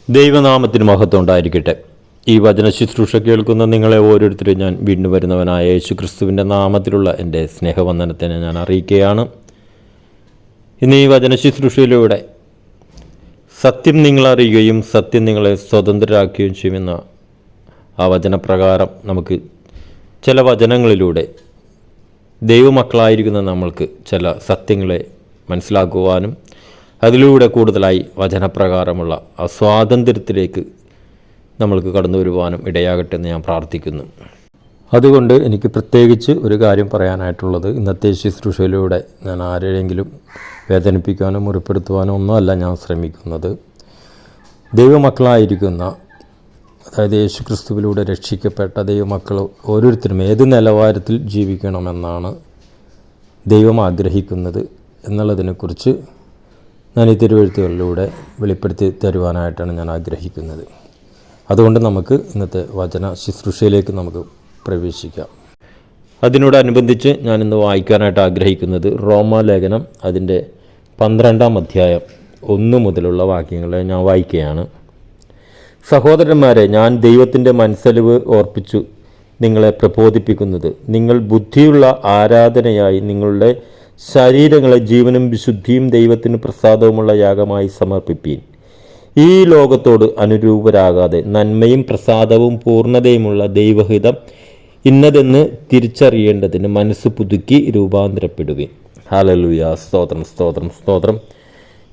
ദൈവനാമത്തിന് മഹത്വം ഉണ്ടായിരിക്കട്ടെ. ഈ വചന ശുശ്രൂഷ കേൾക്കുന്ന നിങ്ങളെ ഓരോരുത്തരും ഞാൻ വീണ്ടും വരുന്നവനായ യേശു ക്രിസ്തുവിൻ്റെ നാമത്തിലുള്ള എൻ്റെ സ്നേഹവന്ദനത്തെ ഞാൻ അറിയിക്കുകയാണ്. ഇന്ന് ഈ വചന ശുശ്രൂഷയിലൂടെ സത്യം നിങ്ങളറിയുകയും സത്യം നിങ്ങളെ സ്വതന്ത്രരാക്കുകയും ചെയ്യുമെന്ന ആ വചനപ്രകാരം നമുക്ക് ചില വചനങ്ങളിലൂടെ ദൈവമക്കളായിരിക്കുന്ന നമ്മൾക്ക് ചില സത്യങ്ങളെ മനസ്സിലാക്കുവാനും അതിലൂടെ കൂടുതലായി വചനപ്രകാരമുള്ള ആ സ്വാതന്ത്ര്യത്തിലേക്ക് നമ്മൾക്ക് കടന്നു വരുവാനും ഇടയാകട്ടെ എന്ന് ഞാൻ പ്രാർത്ഥിക്കുന്നു. അതുകൊണ്ട് എനിക്ക് പ്രത്യേകിച്ച് ഒരു കാര്യം പറയാനായിട്ടുള്ളത്, ഇന്നത്തെ ശുശ്രൂഷയിലൂടെ ഞാൻ ആരെയെങ്കിലും വേദനിപ്പിക്കാനോ മുറിപ്പെടുത്തുവാനോ ഒന്നുമല്ല ഞാൻ ശ്രമിക്കുന്നത്. ദൈവമക്കളായിരിക്കുന്ന, അതായത് യേശു ക്രിസ്തുവിലൂടെ രക്ഷിക്കപ്പെട്ട ദൈവമക്കൾ ഓരോരുത്തരും ഏത് നിലവാരത്തിൽ ജീവിക്കണമെന്നാണ് ദൈവം ആഗ്രഹിക്കുന്നത് എന്നുള്ളതിനെക്കുറിച്ച് ഞാൻ ഈ തിരുവെഴുത്തുകളിലൂടെ വെളിപ്പെടുത്തി തരുവാനായിട്ടാണ് ഞാൻ ആഗ്രഹിക്കുന്നത്. അതുകൊണ്ട് നമുക്ക് ഇന്നത്തെ വചന ശുശ്രൂഷയിലേക്ക് നമുക്ക് പ്രവേശിക്കാം. അതിനോടനുബന്ധിച്ച് ഞാനിന്ന് വായിക്കാനായിട്ട് ആഗ്രഹിക്കുന്നത് റോമാലേഖനം അതിൻ്റെ 12-ാം അധ്യായം 1 മുതലുള്ള വാക്യങ്ങളെ ഞാൻ വായിക്കുകയാണ്. സഹോദരന്മാരെ, ഞാൻ ദൈവത്തിൻ്റെ മനസ്സലിവ് ഓർപ്പിച്ചു നിങ്ങളെ പ്രബോധിപ്പിക്കുന്നത്, നിങ്ങൾ ബുദ്ധിയുള്ള ആരാധനയായി നിങ്ങളുടെ ശരീരങ്ങളെ ജീവനും വിശുദ്ധിയും ദൈവത്തിന് പ്രസാദവുമുള്ള യാഗമായി സമർപ്പിപ്പീൻ. ഈ ലോകത്തോട് അനുരൂപരാകാതെ നന്മയും പ്രസാദവും പൂർണ്ണതയുമുള്ള ദൈവഹിതം ഇന്നതെന്ന് തിരിച്ചറിയേണ്ടതിന് മനസ്സ് പുതുക്കി രൂപാന്തരപ്പെടുവീൻ. ഹല്ലേലൂയ. സ്തോത്രം, സ്തോത്രം, സ്തോത്രം.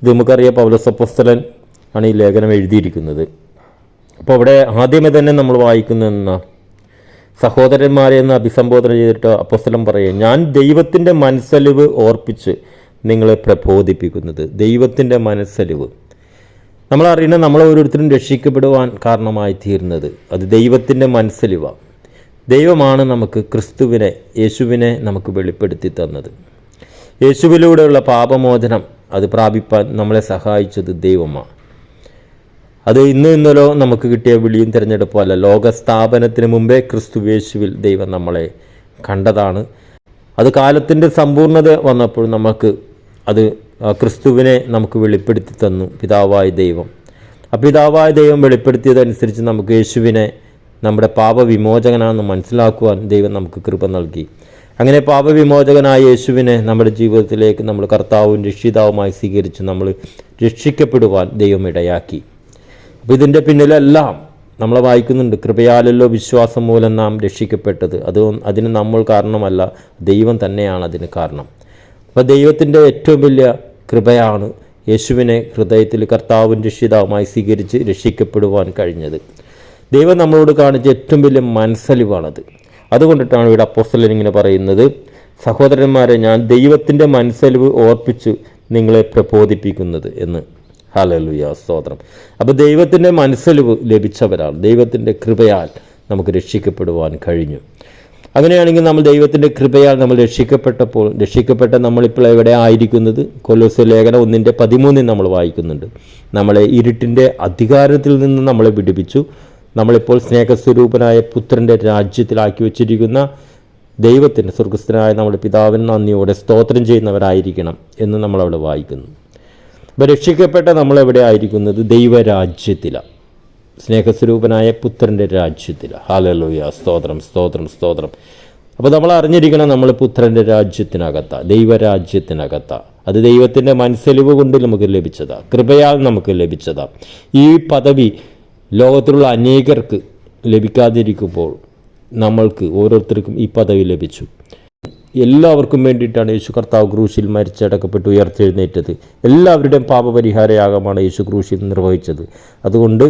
ഇത് നമുക്കറിയാം, പൗലോസ് അപ്പോസ്തലൻ ആണ് ഈ ലേഖനം എഴുതിയിരിക്കുന്നത്. അപ്പോൾ അവിടെ ആദ്യമേ തന്നെ നമ്മൾ വായിക്കുന്ന സഹോദരന്മാരെ എന്ന് അഭിസംബോധന ചെയ്തിട്ട് അപ്പോസ്തലൻ പറയും, ഞാൻ ദൈവത്തിൻ്റെ മനസ്സലിവ് ഓർപ്പിച്ച് നിങ്ങളെ പ്രബോധിപ്പിക്കുന്നത്. ദൈവത്തിൻ്റെ മനസ്സലിവ് നമ്മളറിയുന്ന നമ്മൾ ഓരോരുത്തരും രക്ഷിക്കപ്പെടുവാൻ കാരണമായി തീരുന്നത് അത് ദൈവത്തിൻ്റെ മനസ്സലിവാണ്. ദൈവമാണ് നമുക്ക് ക്രിസ്തുവിനെ, യേശുവിനെ നമുക്ക് വെളിപ്പെടുത്തി തന്നത്. യേശുവിലൂടെയുള്ള പാപമോചനം അത് പ്രാപിപ്പാൻ നമ്മളെ സഹായിച്ചത് ദൈവമാണ്. അത് ഇന്നലോ നമുക്ക് കിട്ടിയ വിളിയും തിരഞ്ഞെടുപ്പും അല്ല. ലോകസ്ഥാപനത്തിന് മുമ്പേ ക്രിസ്തു യേശുവിൽ ദൈവം നമ്മളെ കണ്ടതാണ്. അത് കാലത്തിൻ്റെ സമ്പൂർണ്ണത വന്നപ്പോൾ നമുക്ക് അത് ക്രിസ്തുവിനെ നമുക്ക് വെളിപ്പെടുത്തി തന്നു പിതാവായ ദൈവം. ആ പിതാവായ ദൈവം വെളിപ്പെടുത്തിയതനുസരിച്ച് നമുക്ക് യേശുവിനെ നമ്മുടെ പാപവിമോചകനാണെന്ന് മനസ്സിലാക്കുവാൻ ദൈവം നമുക്ക് കൃപ നൽകി. അങ്ങനെ പാപവിമോചകനായ യേശുവിനെ നമ്മുടെ ജീവിതത്തിലേക്ക് നമ്മൾ കർത്താവും രക്ഷിതാവുമായി സ്വീകരിച്ച് നമ്മൾ രക്ഷിക്കപ്പെടുവാൻ ദൈവം ഇടയാക്കി. അപ്പോൾ ഇതിൻ്റെ പിന്നിലെല്ലാം നമ്മൾ വായിക്കുന്നുണ്ട്, കൃപയാലല്ലോ വിശ്വാസം മൂലം നാം രക്ഷിക്കപ്പെട്ടത്. അതിന് നമ്മൾ കാരണമല്ല, ദൈവം തന്നെയാണ് അതിന് കാരണം. അപ്പോൾ ദൈവത്തിൻ്റെ ഏറ്റവും വലിയ കൃപയാണ് യേശുവിനെ ഹൃദയത്തിൽ കർത്താവും രക്ഷിതാവുമായി സ്വീകരിച്ച് രക്ഷിക്കപ്പെടുവാൻ കഴിഞ്ഞത്. ദൈവം നമ്മളോട് കാണിച്ച ഏറ്റവും വലിയ മനസ്സലിവാണത്. അതുകൊണ്ടിട്ടാണ് ഇവിടെ അപ്പോസ്തലൻ ഇങ്ങനെ പറയുന്നത്, സഹോദരന്മാരെ, ഞാൻ ദൈവത്തിൻ്റെ മനസ്സലിവ് ഓർപ്പിച്ച് നിങ്ങളെ പ്രബോധിപ്പിക്കുന്നത് എന്ന്. ഹല്ലേലൂയ, സ്തോത്രം. അപ്പോൾ ദൈവത്തിൻ്റെ മനസ്സലിവ് ലഭിച്ചവരാണ്. ദൈവത്തിൻ്റെ കൃപയാൽ നമുക്ക് രക്ഷിക്കപ്പെടുവാൻ കഴിഞ്ഞു. അങ്ങനെയാണെങ്കിൽ നമ്മൾ ദൈവത്തിൻ്റെ കൃപയാൽ നമ്മൾ രക്ഷിക്കപ്പെട്ട നമ്മളിപ്പോൾ എവിടെ ആയിരിക്കുന്നത്? കൊലോസ്യ ലേഖനം 1:13 നമ്മൾ വായിക്കുന്നുണ്ട്. നമ്മളെ ഇരുട്ടിൻ്റെ അധികാരത്തിൽ നിന്ന് നമ്മളെ വിടുവിച്ചു. നമ്മളിപ്പോൾ സ്നേഹസ്വരൂപനായ പുത്രൻ്റെ രാജ്യത്തിലാക്കി വച്ചിരിക്കുന്ന ദൈവത്തിൻ്റെ സ്വർഗസ്ഥനായ നമ്മുടെ പിതാവിന് നന്ദിയോടെ സ്തോത്രം ചെയ്യുന്നവരായിരിക്കണം എന്ന് നമ്മളവിടെ വായിക്കുന്നു. അപ്പോൾ രക്ഷിക്കപ്പെട്ട നമ്മളെവിടെ ആയിരിക്കുന്നത്? ദൈവരാജ്യത്തിലാണ്, സ്നേഹസ്വരൂപനായ പുത്രൻ്റെ രാജ്യത്തിലാണ്. ഹല്ലേലൂയ, സ്തോത്രം, സ്തോത്രം, സ്തോത്രം. അപ്പോൾ നമ്മൾ അറിഞ്ഞിരിക്കണം, നമ്മൾ പുത്രൻ്റെ രാജ്യത്തിനകത്താണ്, ദൈവരാജ്യത്തിനകത്താണ്. അത് ദൈവത്തിൻ്റെ മനസ്സലിവ് കൊണ്ട് നമുക്ക് ലഭിച്ചതാണ്, കൃപയാൽ നമുക്ക് ലഭിച്ചതാണ്. ഈ പദവി ലോകത്തിലുള്ള അനേകർക്ക് ലഭിക്കാതിരിക്കുമ്പോൾ നമ്മൾക്ക് ഓരോരുത്തർക്കും ഈ പദവി ലഭിച്ചു. എല്ലാവർക്കും വേണ്ടിയിട്ടാണ് യേശു കർത്താവ് ക്രൂശിൽ മരിച്ചടക്കപ്പെട്ട് ഉയർത്തെഴുന്നേറ്റത്. എല്ലാവരുടെയും പാപപരിഹാരയാഗമാണ് യേശു ക്രൂശിൽ നിർവഹിച്ചത്. അതുകൊണ്ട്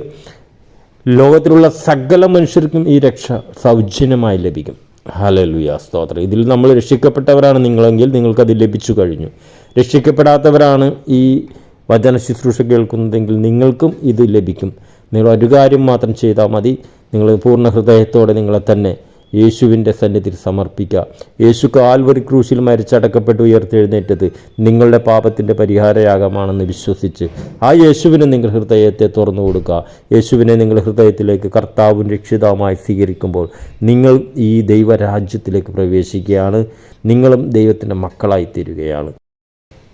ലോകത്തിലുള്ള സകല മനുഷ്യർക്കും ഈ രക്ഷ സൗജന്യമായി ലഭിക്കും. ഹല്ലേലൂയ, സ്തോത്രം. ഇതിൽ നമ്മൾ രക്ഷിക്കപ്പെട്ടവരാണ് നിങ്ങളെങ്കിൽ നിങ്ങൾക്കത് ലഭിച്ചു കഴിഞ്ഞു. രക്ഷിക്കപ്പെടാത്തവരാണ് ഈ വചന ശുശ്രൂഷ കേൾക്കുന്നതെങ്കിൽ നിങ്ങൾക്കും ഇത് ലഭിക്കും. നിങ്ങൾ ഒരു കാര്യം മാത്രം ചെയ്താൽ മതി. നിങ്ങൾ പൂർണ്ണ ഹൃദയത്തോടെ നിങ്ങളെ തന്നെ യേശുവിൻ്റെ സന്നിധിയിൽ സമർപ്പിക്കുക. യേശു കാൽവരി ക്രൂശിൽ മരിച്ചടക്കപ്പെട്ട് ഉയർത്തെഴുന്നേറ്റത് നിങ്ങളുടെ പാപത്തിൻ്റെ പരിഹാരയാഗമാണെന്ന് വിശ്വസിച്ച് ആ യേശുവിനെ നിങ്ങൾ ഹൃദയത്തെ തുറന്നു കൊടുക്കുക. യേശുവിനെ നിങ്ങൾ ഹൃദയത്തിലേക്ക് കർത്താവും രക്ഷിതാവുമായി സ്വീകരിക്കുമ്പോൾ നിങ്ങൾ ഈ ദൈവരാജ്യത്തിലേക്ക് പ്രവേശിക്കുകയാണ്. നിങ്ങളും ദൈവത്തിൻ്റെ മക്കളായി തീരുകയാണ്.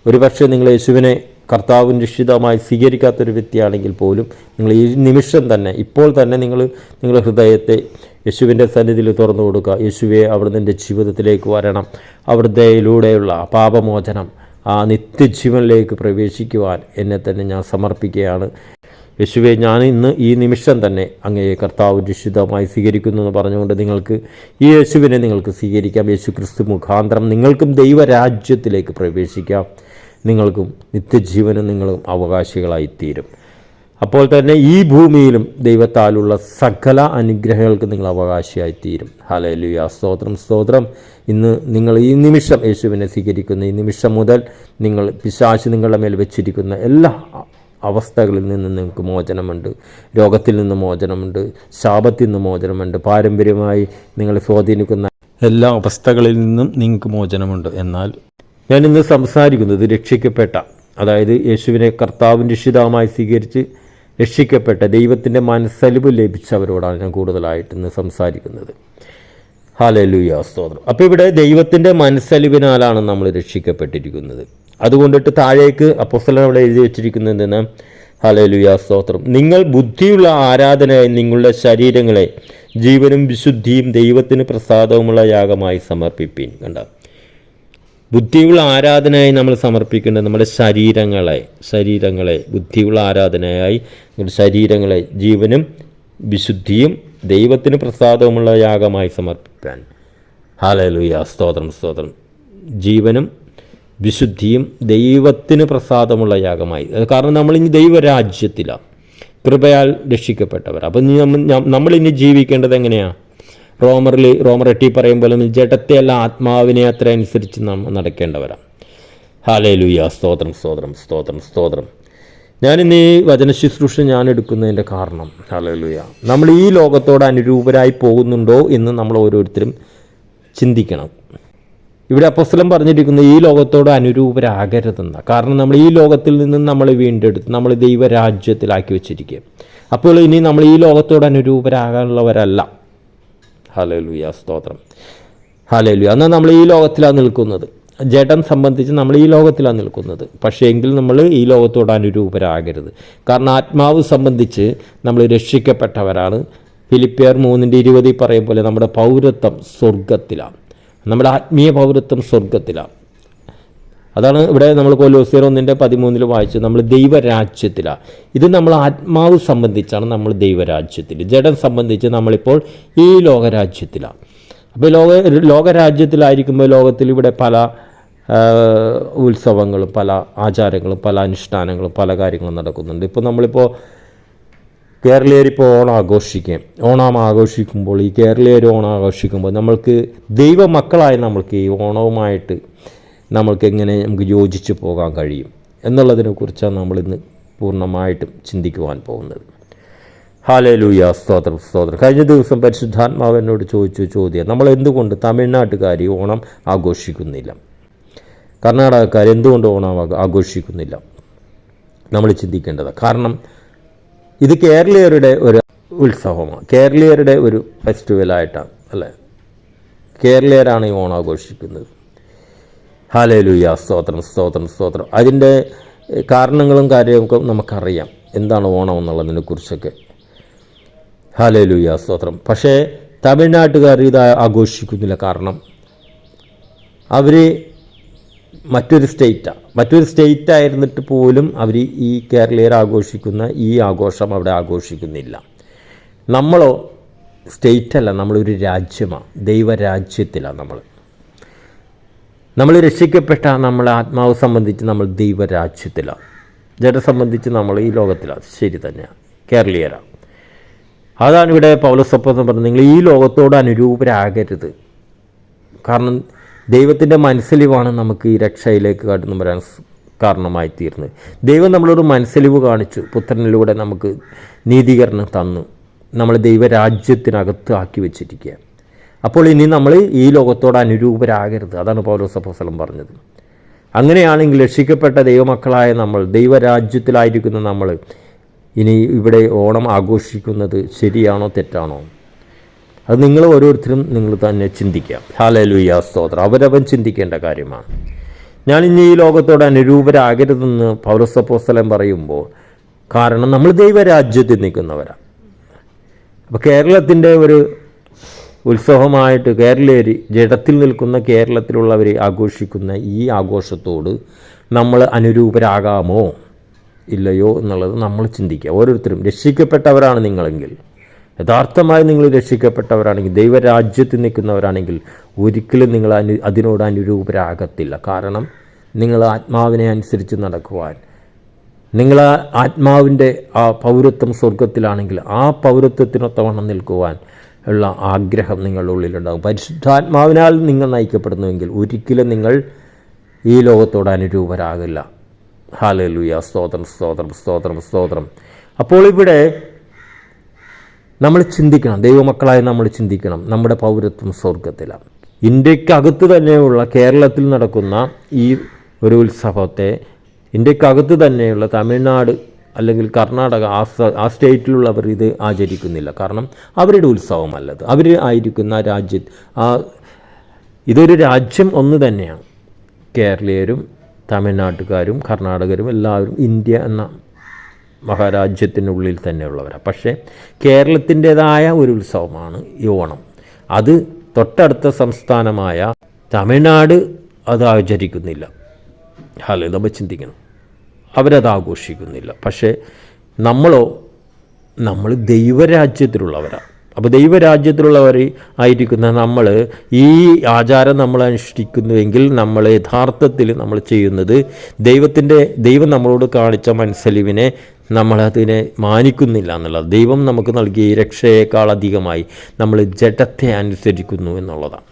ഒരു പക്ഷേ നിങ്ങൾ യേശുവിനെ കർത്താവ് നിശ്ചിതമായി സ്വീകരിക്കാത്തൊരു വ്യക്തിയാണെങ്കിൽ പോലും നിങ്ങൾ ഈ നിമിഷം തന്നെ, ഇപ്പോൾ തന്നെ നിങ്ങളുടെ ഹൃദയത്തെ യേശുവിൻ്റെ സന്നിധിയിൽ തുറന്നു കൊടുക്കുക. യേശുവെ, അവിടുന്ന് എൻ്റെ ജീവിതത്തിലേക്ക് വരണം. അവിടുത്തെയിലൂടെയുള്ള പാപമോചനം, ആ നിത്യജീവനിലേക്ക് പ്രവേശിക്കുവാൻ എന്നെ തന്നെ ഞാൻ സമർപ്പിക്കുകയാണ്. യേശുവെ, ഞാൻ ഇന്ന് ഈ നിമിഷം തന്നെ അങ്ങയെ കർത്താവ് നിശ്ചിതമായി സ്വീകരിക്കുന്നു എന്ന് പറഞ്ഞുകൊണ്ട് ഈ യേശുവിനെ നിങ്ങൾക്ക് സ്വീകരിക്കാം. യേശു ക്രിസ്തു മുഖാന്തരം നിങ്ങൾക്കും ദൈവരാജ്യത്തിലേക്ക് പ്രവേശിക്കാം. നിങ്ങൾക്കും നിത്യജീവനും നിങ്ങളും അവകാശികളായിത്തീരും. അപ്പോൾ തന്നെ ഈ ഭൂമിയിലും ദൈവത്താലുള്ള സകല അനുഗ്രഹങ്ങൾക്ക് നിങ്ങൾ അവകാശിയായിത്തീരും. ഹല്ലേലൂയ, സ്തോത്രം, സ്തോത്രം. ഇന്ന് നിങ്ങൾ ഈ നിമിഷം യേശുവിനെ സ്വീകരിക്കുന്ന ഈ നിമിഷം മുതൽ പിശാച് നിങ്ങളുടെ മേൽ വെച്ചിരിക്കുന്ന എല്ലാ അവസ്ഥകളിൽ നിന്ന് നിങ്ങൾക്ക് മോചനമുണ്ട്. രോഗത്തിൽ നിന്ന് മോചനമുണ്ട്, ശാപത്തിൽ നിന്ന് മോചനമുണ്ട്, പാരമ്പര്യമായി നിങ്ങളെ സ്വാധീനിക്കുന്ന എല്ലാ അവസ്ഥകളിൽ നിന്നും നിങ്ങൾക്ക് മോചനമുണ്ട്. എന്നാൽ ഞാൻ ഇന്ന് സംസാരിക്കുന്നത് രക്ഷിക്കപ്പെട്ട, അതായത് യേശുവിനെ കർത്താവിൻ്റെ രക്ഷിതാവായി സ്വീകരിച്ച് രക്ഷിക്കപ്പെട്ട ദൈവത്തിൻ്റെ മനസ്സലിവ് ലഭിച്ചവരോടാണ് ഞാൻ കൂടുതലായിട്ട് ഇന്ന് സംസാരിക്കുന്നത്. ഹല്ലേലൂയ, സ്തോത്രം. അപ്പോൾ ഇവിടെ ദൈവത്തിൻ്റെ മനസ്സലിവിനാലാണ് നമ്മൾ രക്ഷിക്കപ്പെട്ടിരിക്കുന്നത്. അതുകൊണ്ടിട്ട് താഴേക്ക് അപ്പോസ്തലൻ അവിടെ എഴുതി വെച്ചിരിക്കുന്നത് എന്തെന്ന്? ഹല്ലേലൂയ, സ്തോത്രം. നിങ്ങൾ ബുദ്ധിയുള്ള ആരാധനയായി നിങ്ങളുടെ ശരീരങ്ങളെ ജീവനും വിശുദ്ധിയും ദൈവത്തിന് പ്രസാദവുമുള്ള യാഗമായി സമർപ്പിപ്പീൻ. കണ്ട, ബുദ്ധിയുള്ള ആരാധനയായി നമ്മൾ സമർപ്പിക്കേണ്ടത് നമ്മുടെ ശരീരങ്ങളെ ബുദ്ധിയുള്ള ആരാധനയായി നിങ്ങളുടെ ശരീരങ്ങളെ ജീവനും വിശുദ്ധിയും ദൈവത്തിന് പ്രസാദവുമുള്ള യാഗമായി സമർപ്പിക്കാൻ. ഹല്ലേലൂയ, സ്തോത്രം, സ്തോത്രം. ജീവനും വിശുദ്ധിയും ദൈവത്തിന് പ്രസാദമുള്ള യാഗമായി. കാരണം നമ്മളിനി ദൈവരാജ്യത്തിലാണ്, കൃപയാൽ രക്ഷിക്കപ്പെട്ടവർ. അപ്പം നമ്മളിനി ജീവിക്കേണ്ടത് എങ്ങനെയാണ്? റോമർ 8 പറയും പോലെ ജഡത്തെയല്ല ആത്മാവിനെ അത്ര അനുസരിച്ച് നാം നടക്കേണ്ടവരാണ്. ഹല്ലേലൂയ, സ്തോത്രം, സ്തോത്രം, സ്തോത്രം, സ്തോത്രം. ഞാനിന്ന് ഈ വചന ശുശ്രൂഷ ഞാൻ എടുക്കുന്നതിൻ്റെ കാരണം, ഹല്ലേലൂയ, നമ്മൾ ഈ ലോകത്തോട് അനുരൂപരായി പോകുന്നുണ്ടോ എന്ന് നമ്മൾ ഓരോരുത്തരും ചിന്തിക്കണം. ഇവിടെ അപ്പോസ്തലൻ പറഞ്ഞിരിക്കുന്നത് ഈ ലോകത്തോട് അനുരൂപരാകരുതെന്ന. കാരണം നമ്മൾ ഈ ലോകത്തിൽ നിന്നും നമ്മൾ വീണ്ടെടുത്ത് നമ്മൾ ദൈവരാജ്യത്തിലാക്കി വെച്ചിരിക്കുക. അപ്പോൾ ഇനി നമ്മൾ ഈ ലോകത്തോട് അനുരൂപരാകാനുള്ളവരല്ല. ഹല്ലേലൂയ, സ്തോത്രം, ഹല്ലേലൂയ. എന്നാൽ നമ്മൾ ഈ ലോകത്തിലാണ് നിൽക്കുന്നത്, ജഡം സംബന്ധിച്ച് നമ്മൾ ഈ ലോകത്തിലാണ് നിൽക്കുന്നത്. പക്ഷേ എങ്കിൽ നമ്മൾ ഈ ലോകത്തോട് അനുരൂപരാകരുത്. കാരണം ആത്മാവ് സംബന്ധിച്ച് നമ്മൾ രക്ഷിക്കപ്പെട്ടവരാണ്. ഫിലിപ്പിയർ 3:20 പറയും പോലെ നമ്മുടെ പൗരത്വം സ്വർഗത്തിലാണ്, നമ്മുടെ ആത്മീയ പൗരത്വം സ്വർഗത്തിലാണ്. അതാണ് ഇവിടെ നമ്മൾ കൊലോസ്യർ 1:13 വായിച്ചത്. നമ്മൾ ദൈവരാജ്യത്തിലാണ്. ഇത് നമ്മൾ ആത്മാവ് സംബന്ധിച്ചാണ് നമ്മൾ ദൈവരാജ്യത്തിൽ, ജഡം സംബന്ധിച്ച് നമ്മളിപ്പോൾ ഈ ലോകരാജ്യത്തിലാണ്. അപ്പോൾ ലോകരാജ്യത്തിലായിരിക്കുമ്പോൾ ലോകത്തിൽ ഇവിടെ പല ഉത്സവങ്ങളും പല ആചാരങ്ങളും പല അനുഷ്ഠാനങ്ങളും പല കാര്യങ്ങളും നടക്കുന്നുണ്ട്. ഇപ്പോൾ നമ്മളിപ്പോൾ കേരളീയരിപ്പോൾ ഓണം ആഘോഷിക്കുമ്പോൾ ഈ കേരളീയർ ഓണം ആഘോഷിക്കുമ്പോൾ നമ്മൾക്ക് ദൈവമക്കളായ നമ്മൾക്ക് ഈ ഓണവുമായിട്ട് നമ്മൾക്ക് എങ്ങനെ നമുക്ക് യോജിച്ച് പോകാൻ കഴിയും എന്നുള്ളതിനെക്കുറിച്ചാണ് നമ്മളിന്ന് പൂർണ്ണമായിട്ടും ചിന്തിക്കുവാൻ പോകുന്നത്. ഹല്ലേലൂയ, സ്തോത്രം, സ്തോത്രം. കഴിഞ്ഞ ദിവസം പരിശുദ്ധാത്മാവ് എന്നോട് ചോദ്യം, നമ്മൾ എന്തുകൊണ്ട് തമിഴ്നാട്ടുകാർ ഓണം ആഘോഷിക്കുന്നില്ല, കർണാടകക്കാർ എന്തുകൊണ്ട് ഓണം ആഘോഷിക്കുന്നില്ല? നമ്മൾ ചിന്തിക്കേണ്ടത്. കാരണം ഇത് കേരളീയരുടെ ഒരു ഉത്സവമാണ്, കേരളീയരുടെ ഒരു ഫെസ്റ്റിവലായിട്ടാണ്, അല്ലേ? കേരളീയരാണ് ഈ ഓണം ആഘോഷിക്കുന്നത്. ഹല്ലേലൂയ, സ്തോത്രം, സ്തോത്രം, സ്തോത്രം. അതിൻ്റെ കാരണങ്ങളും കാര്യമൊക്കെ നമുക്കറിയാം, എന്താണ് ഓണം എന്നുള്ളതിനെ കുറിച്ചൊക്കെ. ഹല്ലേലൂയ, സ്തോത്രം. പക്ഷേ തമിഴ്നാട്ടുകാർ ഇത് ആഘോഷിക്കുന്നില്ല. കാരണം അവർ മറ്റൊരു സ്റ്റേറ്റായിരുന്നിട്ട് പോലും അവർ ഈ കേരളീയർ ആഘോഷിക്കുന്ന ഈ ആഘോഷം അവിടെ ആഘോഷിക്കുന്നില്ല. നമ്മളോ സ്റ്റേറ്റല്ല, നമ്മളൊരു രാജ്യമാണ്, ദൈവരാജ്യത്തിലാണ് നമ്മൾ രക്ഷിക്കപ്പെട്ട നമ്മളെ ആത്മാവ് സംബന്ധിച്ച് നമ്മൾ ദൈവരാജ്യത്തിലാണ്, ജഡം സംബന്ധിച്ച് നമ്മൾ ഈ ലോകത്തിലാണ്. ശരി തന്നെയാണ്, കേരളീയരാണ്. അതാണ് ഇവിടെ പൗലോസപ്പോസ്തലൻ പറഞ്ഞത്, നിങ്ങൾ ഈ ലോകത്തോട് അനുരൂപരാകരുത്. കാരണം ദൈവത്തിൻ്റെ മനസ്സലിവാണ് നമുക്ക് ഈ രക്ഷയിലേക്ക് കടന്നു വരാൻ കാരണമായി തീർന്നത്. ദൈവം നമ്മളൊരു മനസ്സലിവ് കാണിച്ചു, പുത്രനിലൂടെ നമുക്ക് നീതീകരണം തന്നു, നമ്മൾ ദൈവരാജ്യത്തിനകത്ത് ആക്കി വെച്ചിരിക്കുക. അപ്പോൾ ഇനി നമ്മൾ ഈ ലോകത്തോട് അനുരൂപരാകരുത്. അതാണ് പൗലോസപ്പോസ്തലൻ പറഞ്ഞത്. അങ്ങനെയാണെങ്കിൽ രക്ഷിക്കപ്പെട്ട ദൈവമക്കളായ നമ്മൾ, ദൈവരാജ്യത്തിലായിരിക്കുന്ന നമ്മൾ ഇനി ഇവിടെ ഓണം ആഘോഷിക്കുന്നത് ശരിയാണോ തെറ്റാണോ? അത് നിങ്ങൾ ഓരോരുത്തരും നിങ്ങൾ തന്നെ ചിന്തിക്കാം. ഹല്ലേലൂയ, സ്തോത്രം. അവരവൻ ചിന്തിക്കേണ്ട കാര്യമാണ്. ഞാൻ ഇനി ഈ ലോകത്തോട് അനുരൂപരാകരുതെന്ന് പൗലോസ് അപ്പോസ്തലൻ പറയുമ്പോൾ, കാരണം നമ്മൾ ദൈവരാജ്യത്തിൽ നിൽക്കുന്നവരാണ്. അപ്പോൾ കേരളത്തിൻ്റെ ഒരു ഉത്സവമായിട്ട് കേരളീയർ, ജഡത്തിൽ നിൽക്കുന്ന കേരളത്തിലുള്ളവർ ആഘോഷിക്കുന്ന ഈ ആഘോഷത്തോട് നമ്മൾ അനുരൂപരാകാമോ ഇല്ലയോ എന്നുള്ളത് നമ്മൾ ചിന്തിക്കുക. ഓരോരുത്തരും രക്ഷിക്കപ്പെട്ടവരാണ് നിങ്ങളെങ്കിൽ, യഥാർത്ഥമായി നിങ്ങൾ രക്ഷിക്കപ്പെട്ടവരാണെങ്കിൽ, ദൈവരാജ്യത്തിൽ നിൽക്കുന്നവരാണെങ്കിൽ ഒരിക്കലും നിങ്ങൾ അതിനോട് അനുരൂപരാകത്തില്ല. കാരണം നിങ്ങൾ ആത്മാവിനെ അനുസരിച്ച് നടക്കുവാൻ, നിങ്ങൾ ആത്മാവിൻ്റെ ആ പൗരത്വം സ്വർഗത്തിലാണെങ്കിൽ ആ പൗരത്വത്തിനൊത്തവണ്ണം നിൽക്കുവാൻ ഉള്ള ആഗ്രഹം നിങ്ങളുടെ ഉള്ളിലുണ്ടാകും. പരിശുദ്ധാത്മാവിനാൽ നിങ്ങൾ നയിക്കപ്പെടുന്നുവെങ്കിൽ ഒരിക്കലും നിങ്ങൾ ഈ ലോകത്തോട് അനുരൂപരാകില്ല. ഹല്ലേലൂയ, സ്തോത്രം സ്തോത്രം സ്തോത്രം സ്തോത്രം. അപ്പോൾ ഇവിടെ നമ്മൾ ചിന്തിക്കണം, ദൈവമക്കളായി നമ്മൾ ചിന്തിക്കണം, നമ്മുടെ പൗരത്വം സ്വർഗത്തിലാണ്. ഇന്ത്യക്കകത്ത് തന്നെയുള്ള കേരളത്തിൽ നടക്കുന്ന ഈ ഒരു ഉത്സവത്തെ ഇന്ത്യക്കകത്ത് തന്നെയുള്ള തമിഴ്നാട് അല്ലെങ്കിൽ കർണാടക ആ സ്റ്റേറ്റിലുള്ളവർ ഇത് ആചരിക്കുന്നില്ല. കാരണം അവരുടെ ഉത്സവമല്ലത്. അവർ ആയിരിക്കുന്ന ഇതൊരു രാജ്യം ഒന്ന് തന്നെയാണ്. കേരളീയരും തമിഴ്നാട്ടുകാരും കർണാടകരും എല്ലാവരും ഇന്ത്യ എന്ന മഹാരാജ്യത്തിനുള്ളിൽ തന്നെയുള്ളവരാണ്. പക്ഷേ കേരളത്തിൻ്റേതായ ഒരു ഉത്സവമാണ് ഈ ഓണം. അത് തൊട്ടടുത്ത സംസ്ഥാനമായ തമിഴ്നാട് അത് ആചരിക്കുന്നില്ല. നമ്മൾ ചിന്തിക്കണം, അവരത് ആഘോഷിക്കുന്നില്ല. പക്ഷേ നമ്മൾ ദൈവരാജ്യത്തിലുള്ളവരാണ്. അപ്പോൾ ദൈവരാജ്യത്തിലുള്ളവർ ആയിരിക്കുന്ന നമ്മൾ ഈ ആചാരം നമ്മൾ അനുഷ്ഠിക്കുന്നുവെങ്കിൽ നമ്മൾ യഥാർത്ഥത്തിൽ നമ്മൾ ചെയ്യുന്നത് ദൈവം നമ്മളോട് കാണിച്ച മനസ്സലിവിനെ നമ്മളതിനെ മാനിക്കുന്നില്ല എന്നുള്ളത്. ദൈവം നമുക്ക് നൽകിയ രക്ഷയേക്കാൾ അധികമായി നമ്മൾ ജഡത്തെ അനുസരിക്കുന്നു എന്നുള്ളതാണ്.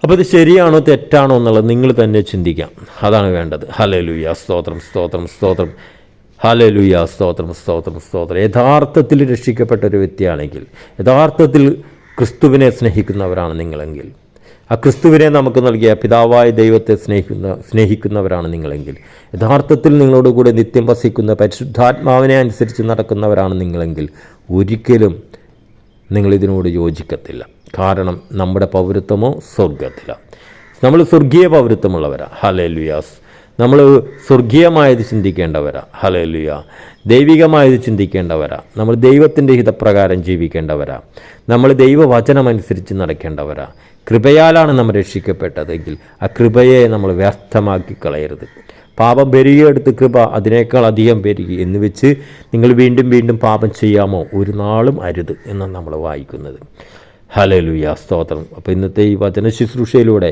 അപ്പോൾ ഇത് ശരിയാണോ തെറ്റാണോ എന്നുള്ളത് നിങ്ങൾ തന്നെ ചിന്തിക്കാം. അതാണ് വേണ്ടത്. ഹല്ലേലൂയ, സ്തോത്രം സ്തോത്രം സ്തോത്രം. ഹല്ലേലൂയ, സ്തോത്രം സ്തോത്രം സ്തോത്രം. യഥാർത്ഥത്തിൽ രക്ഷിക്കപ്പെട്ട ഒരു വ്യക്തിയാണെങ്കിൽ, യഥാർത്ഥത്തിൽ ക്രിസ്തുവിനെ സ്നേഹിക്കുന്നവരാണ് നിങ്ങളെങ്കിൽ, ആ ക്രിസ്തുവിനെ നമുക്ക് നൽകിയ പിതാവായ ദൈവത്തെ സ്നേഹിക്കുന്നവരാണ് നിങ്ങളെങ്കിൽ, യഥാർത്ഥത്തിൽ നിങ്ങളോട് കൂടെ നിത്യം വസിക്കുന്ന പരിശുദ്ധാത്മാവിനെ അനുസരിച്ച് നടക്കുന്നവരാണ് നിങ്ങളെങ്കിൽ ഒരിക്കലും നിങ്ങളിതിനോട് യോജിക്കത്തില്ല. കാരണം നമ്മുടെ പൗരത്വമോ സ്വർഗത്തിലാണ്. നമ്മൾ സ്വർഗീയ പൗരത്വമുള്ളവരാണ്. ഹല്ലേലൂയാസ്. നമ്മൾ സ്വർഗീയമായത് ചിന്തിക്കേണ്ടവരാ. ഹല്ലേലൂയ. ദൈവികമായത് ചിന്തിക്കേണ്ടവരാ. നമ്മൾ ദൈവത്തിൻ്റെ ഹിതപ്രകാരം ജീവിക്കേണ്ടവരാ. നമ്മൾ ദൈവവചനമനുസരിച്ച് നടക്കേണ്ടവരാ. കൃപയാലാണ് നമ്മൾ രക്ഷിക്കപ്പെട്ടതെങ്കിൽ ആ കൃപയെ നമ്മൾ വ്യർത്ഥമാക്കി കളയരുത്. പാപം പെരുകിയെടുത്ത് കൃപ അതിനേക്കാൾ അധികം പെരുകി എന്ന് വെച്ച് നിങ്ങൾ വീണ്ടും വീണ്ടും പാപം ചെയ്യാമോ? ഒരു നാളും അരുത് എന്നാണ് നമ്മൾ വായിക്കുന്നത്. ഹല്ലേലൂയ, സ്തോത്രം. അപ്പോൾ ഇന്നത്തെ ഈ വചന ശുശ്രൂഷയിലൂടെ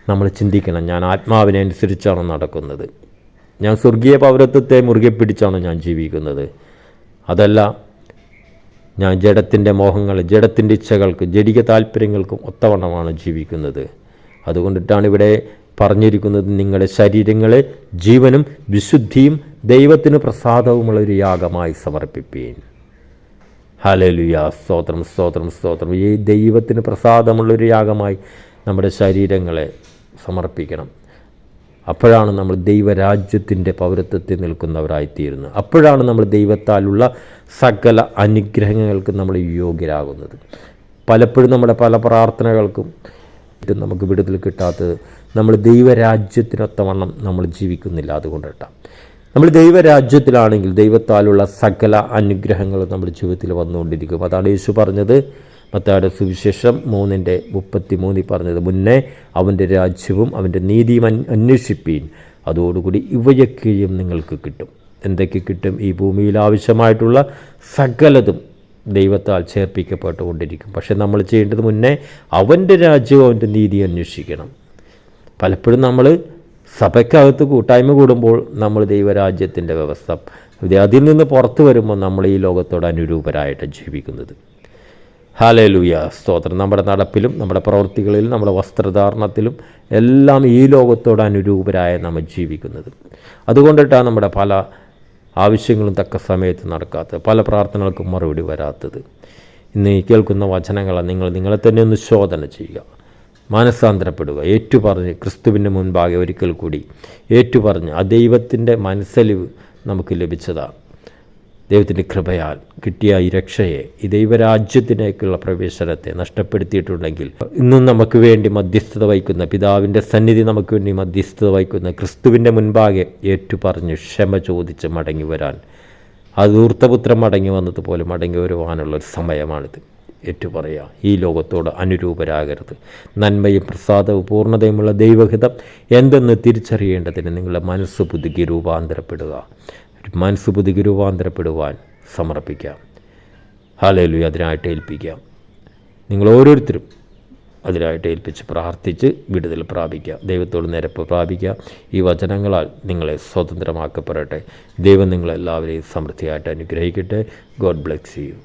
നമ്മൾ ചിന്തിക്കണം, ഞാൻ ആത്മാവിനെ അനുസരിച്ചാണ് നടക്കുന്നത്, ഞാൻ സ്വർഗീയ പൗരത്വത്തെ മുറുകെ പിടിച്ചാണ് ഞാൻ ജീവിക്കുന്നത്, അതല്ല ഞാൻ ജഡത്തിൻ്റെ മോഹങ്ങൾ, ജഡത്തിൻ്റെ ഇച്ഛകൾക്ക്, ജഡിക താല്പര്യങ്ങൾക്കും ഒത്തവണ്ണമാണ് ജീവിക്കുന്നത്. അതുകൊണ്ടിട്ടാണ് ഇവിടെ പറഞ്ഞിരിക്കുന്നത്, നിങ്ങളുടെ ശരീരങ്ങളെ ജീവനും വിശുദ്ധിയും ദൈവത്തിന് പ്രസാദവുമുള്ള ഒരു യാഗമായി സമർപ്പിപ്പീൻ. ഹല്ലേലൂയ, സ്തോത്രം സ്തോത്രം സ്തോത്രം. ഈ ദൈവത്തിന് പ്രസാദമുള്ളൊരു യാഗമായി നമ്മുടെ ശരീരങ്ങളെ സമർപ്പിക്കണം. അപ്പോഴാണ് നമ്മൾ ദൈവരാജ്യത്തിൻ്റെ പൗരത്വത്തിൽ നിൽക്കുന്നവരായിത്തീരുന്നത്. അപ്പോഴാണ് നമ്മൾ ദൈവത്താലുള്ള സകല അനുഗ്രഹങ്ങൾക്ക് നമ്മൾ യോഗ്യരാകുന്നത്. പലപ്പോഴും നമ്മുടെ പല പ്രാർത്ഥനകൾക്കും നമുക്ക് വിടുതൽ കിട്ടാത്തത് നമ്മൾ ദൈവരാജ്യത്തിനൊത്തവണ്ണം നമ്മൾ ജീവിക്കുന്നില്ല. അതുകൊണ്ടിട്ടാണ് നമ്മൾ ദൈവരാജ്യത്തിലാണെങ്കിൽ ദൈവത്താലുള്ള സകല അനുഗ്രഹങ്ങളും നമ്മുടെ ജീവിതത്തിൽ വന്നുകൊണ്ടിരിക്കും. അതാണ് യേശു പറഞ്ഞത്, മത്തായിയുടെ സുവിശേഷം 3:33 പറഞ്ഞത്, മുന്നേ അവൻ്റെ രാജ്യവും അവൻ്റെ നീതിയും അന്വേഷിപ്പീൻ, അതോടുകൂടി ഇവയൊക്കെയും നിങ്ങൾക്ക് കിട്ടും. എന്തൊക്കെ കിട്ടും? ഈ ഭൂമിയിൽ ആവശ്യമായിട്ടുള്ള സകലതും ദൈവത്താൽ ചേർപ്പിക്കപ്പെട്ടുകൊണ്ടിരിക്കും. പക്ഷെ നമ്മൾ ചെയ്യേണ്ടത് മുന്നേ അവൻ്റെ രാജ്യവും അവൻ്റെ നീതി അന്വേഷിക്കണം. പലപ്പോഴും നമ്മൾ സഭയ്ക്കകത്ത് കൂട്ടായ്മ കൂടുമ്പോൾ നമ്മൾ ദൈവരാജ്യത്തിൻ്റെ വ്യവസ്ഥ അതിൽ നിന്ന് പുറത്തു വരുമ്പോൾ നമ്മൾ ഈ ലോകത്തോട് അനുരൂപരായിട്ട് ജീവിക്കുന്നത്. ഹല്ലേലൂയ, സ്തോത്രം. നമ്മുടെ നടപ്പിലും നമ്മുടെ പ്രവൃത്തികളിലും നമ്മുടെ വസ്ത്രധാരണത്തിലും എല്ലാം ഈ ലോകത്തോട് അനുരൂപരായ നമ്മൾ ജീവിക്കുന്നത്. അതുകൊണ്ടിട്ടാണ് നമ്മുടെ പല ആവശ്യങ്ങളും തക്ക സമയത്ത് നടക്കാത്തത്, പല പ്രാർത്ഥനകൾക്കും മറുപടി വരാത്തത്. ഇന്ന് ഈ കേൾക്കുന്ന വചനങ്ങളെ നിങ്ങളെ തന്നെ ഒന്ന് ശോധന ചെയ്യുക, മാനസാന്തരപ്പെടുക, ഏറ്റുപറഞ്ഞ് ക്രിസ്തുവിൻ്റെ മുൻപാകെ ഒരിക്കൽ കൂടി ഏറ്റുപറഞ്ഞ് ആ ദൈവത്തിൻ്റെ മനസ്സലിവ് നമുക്ക് ലഭിച്ചതാണ്. ദൈവത്തിൻ്റെ കൃപയാൽ കിട്ടിയ ഈ രക്ഷയെ, ഈ ദൈവരാജ്യത്തിലേക്കുള്ള പ്രവേശനത്തെ നഷ്ടപ്പെടുത്തിയിട്ടുണ്ടെങ്കിൽ, ഇന്നും നമുക്ക് വേണ്ടി മധ്യസ്ഥത വഹിക്കുന്ന, പിതാവിൻ്റെ സന്നിധി നമുക്ക് വേണ്ടി മധ്യസ്ഥത വഹിക്കുന്ന ക്രിസ്തുവിൻ്റെ മുൻപാകെ ഏറ്റുപറഞ്ഞ് ക്ഷമ ചോദിച്ച് മടങ്ങി വരാൻ, അത് ധൂർത്തപുത്രൻ മടങ്ങി വന്നതുപോലെ മടങ്ങി വരുവാനുള്ളൊരു സമയമാണിത്. ഏറ്റുപറയുക, ഈ ലോകത്തോട് അനുരൂപരാകരുത്. നന്മയും പ്രസാദവും പൂർണ്ണതയുമുള്ള ദൈവഹിതം എന്തെന്ന് തിരിച്ചറിയേണ്ടതിന് നിങ്ങളുടെ മനസ്സ് പുതുക്കി രൂപാന്തരപ്പെടുക. മനസ്സ് പുതുക്കി രൂപാന്തരപ്പെടുവാൻ സമർപ്പിക്കാം. ഹല്ലേലൂയ. അതിനായിട്ട് ഏൽപ്പിക്കാം. നിങ്ങൾ ഓരോരുത്തരും അതിനായിട്ട് ഏൽപ്പിച്ച് പ്രാർത്ഥിച്ച് വിടുതൽ പ്രാപിക്കുക. ദൈവത്തോട് നിരപ്പ് പ്രാപിക്കുക. ഈ വചനങ്ങളാൽ നിങ്ങളെ സ്വതന്ത്രമാക്കപ്പെടട്ടെ. ദൈവം നിങ്ങളെല്ലാവരെയും സമൃദ്ധിയായിട്ട് അനുഗ്രഹിക്കട്ടെ. God bless you.